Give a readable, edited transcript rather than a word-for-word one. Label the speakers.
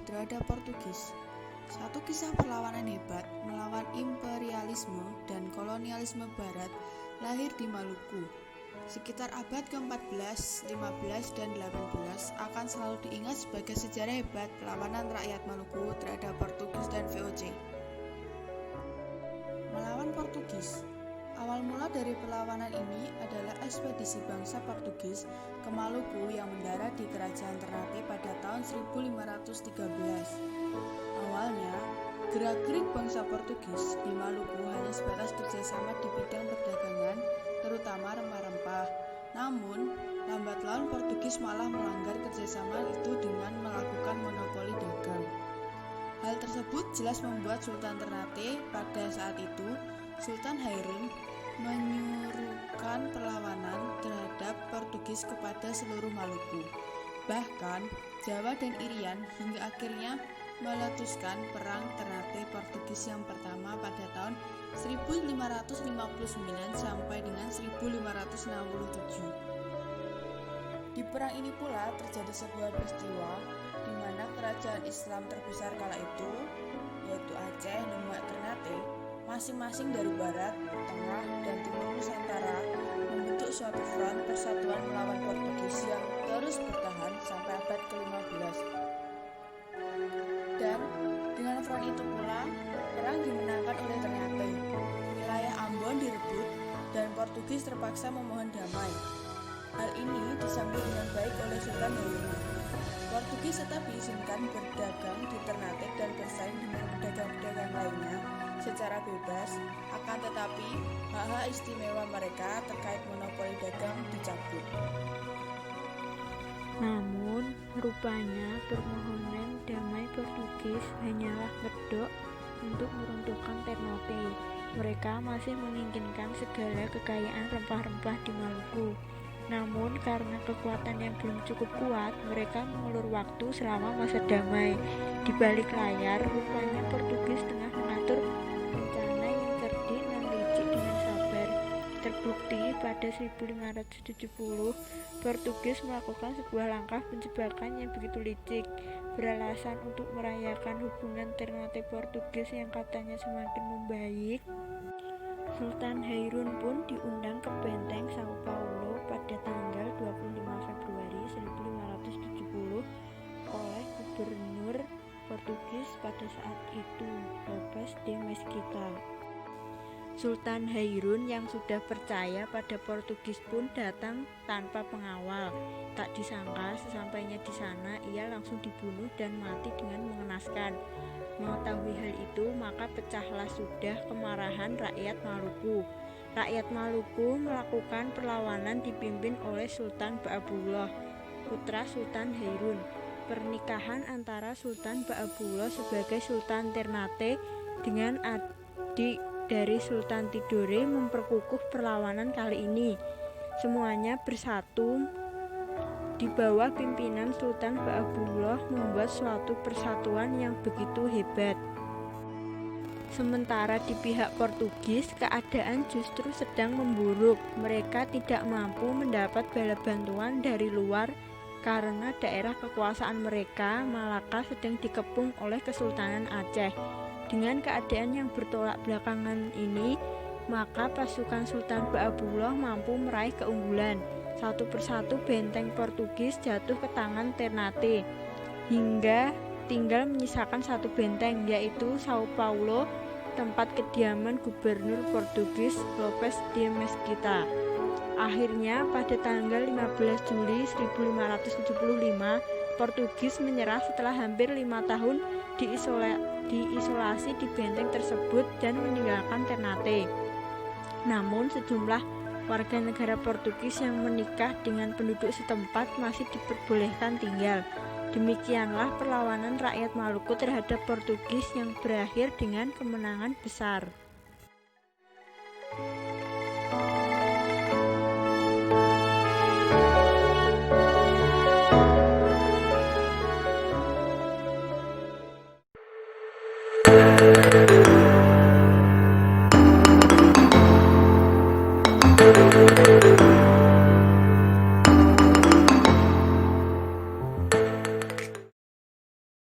Speaker 1: terhadap Portugis. Satu kisah perlawanan hebat melawan imperialisme dan kolonialisme barat lahir di Maluku. Sekitar abad ke-14, 15, dan 18 akan selalu diingat sebagai sejarah hebat perlawanan rakyat Maluku terhadap Portugis dan VOC. Melawan Portugis. Awal mula dari perlawanan ini adalah ekspedisi bangsa Portugis ke Maluku yang mendarat di Kerajaan Ternate pada tahun 1513. Awalnya, gerak-gerik bangsa Portugis di Maluku hanya sebatas kerjasama di bidang perdagangan, terutama rempah-rempah. Namun, lambat laun Portugis malah melanggar kerjasama itu dengan melakukan monopoli dagang. Hal tersebut jelas membuat Sultan Ternate pada saat itu, Sultan Hairun, menyuruhkan perlawanan terhadap Portugis kepada seluruh Maluku. Bahkan, Jawa dan Irian hingga akhirnya meletuskan perang Ternate Portugis yang pertama pada tahun 1559 sampai dengan 1567. Di perang ini pula terjadi sebuah peristiwa di mana kerajaan Islam terbesar kala itu, yaitu Aceh, Demak, Ternate, masing-masing dari barat, tengah, dan timur Nusantara membentuk suatu front persatuan melawan Portugis yang terus bertahan sampai abad ke-15. Dan dengan front itu pula, perang dimenangkan oleh Ternate. Wilayah Ambon direbut dan Portugis terpaksa memohon damai. Hal ini disambut dengan baik oleh Sultan Hairun. Portugis tetap diizinkan berdagang di Ternate dan bersaing dengan pedagang-pedagang lainnya secara bebas, akan tetapi hak-hak istimewa mereka terkait monopoli dagang dicabut.
Speaker 2: Namun, rupanya permohonan damai Portugis hanyalah kedok untuk meruntuhkan Ternate. Mereka masih menginginkan segala kekayaan rempah-rempah di Maluku. Namun, karena kekuatan yang belum cukup kuat, mereka mengulur waktu selama masa damai. Di balik layar, rupanya Portugis tengah mengatur rencana yang cerdik dan licik dengan sabar. Terbukti pada 1570, Portugis melakukan sebuah langkah penjebakan yang begitu licik, beralasan untuk merayakan hubungan Ternate Portugis yang katanya semakin membaik. Sultan Hairun pun diundang ke benteng Sao Paulo pada tanggal 25 Februari 1570 oleh gubernur Portugis pada saat itu, Lopes de Mesquita. Sultan Hairun yang sudah percaya pada Portugis pun datang tanpa pengawal. Tak disangka sesampainya di sana ia langsung dibunuh dan mati dengan mengenaskan. Mengetahui hal itu, maka pecahlah sudah kemarahan rakyat Maluku. Rakyat Maluku melakukan perlawanan dipimpin oleh Sultan Baabullah, putra Sultan Hairun. Pernikahan antara Sultan Baabullah sebagai Sultan Ternate dengan adik dari Sultan Tidore memperkukuh perlawanan kali ini. Semuanya bersatu di bawah pimpinan Sultan Baabullah membuat suatu persatuan yang begitu hebat. Sementara di pihak Portugis, keadaan justru sedang memburuk. Mereka tidak mampu mendapat bala bantuan dari luar karena daerah kekuasaan mereka, Malaka, sedang dikepung oleh Kesultanan Aceh. Dengan keadaan yang bertolak belakangan ini, maka pasukan Sultan Baabullah mampu meraih keunggulan. Satu persatu benteng Portugis jatuh ke tangan Ternate, hingga tinggal menyisakan satu benteng, yaitu Sao Paulo, tempat kediaman gubernur Portugis Lopes de Mesquita. Akhirnya pada tanggal 15 Juli 1575, Portugis menyerah setelah hampir 5 tahun diisolasi di benteng tersebut dan meninggalkan Ternate. Namun sejumlah warga negara Portugis yang menikah dengan penduduk setempat masih diperbolehkan tinggal. Demikianlah perlawanan rakyat Maluku terhadap Portugis yang berakhir dengan kemenangan besar.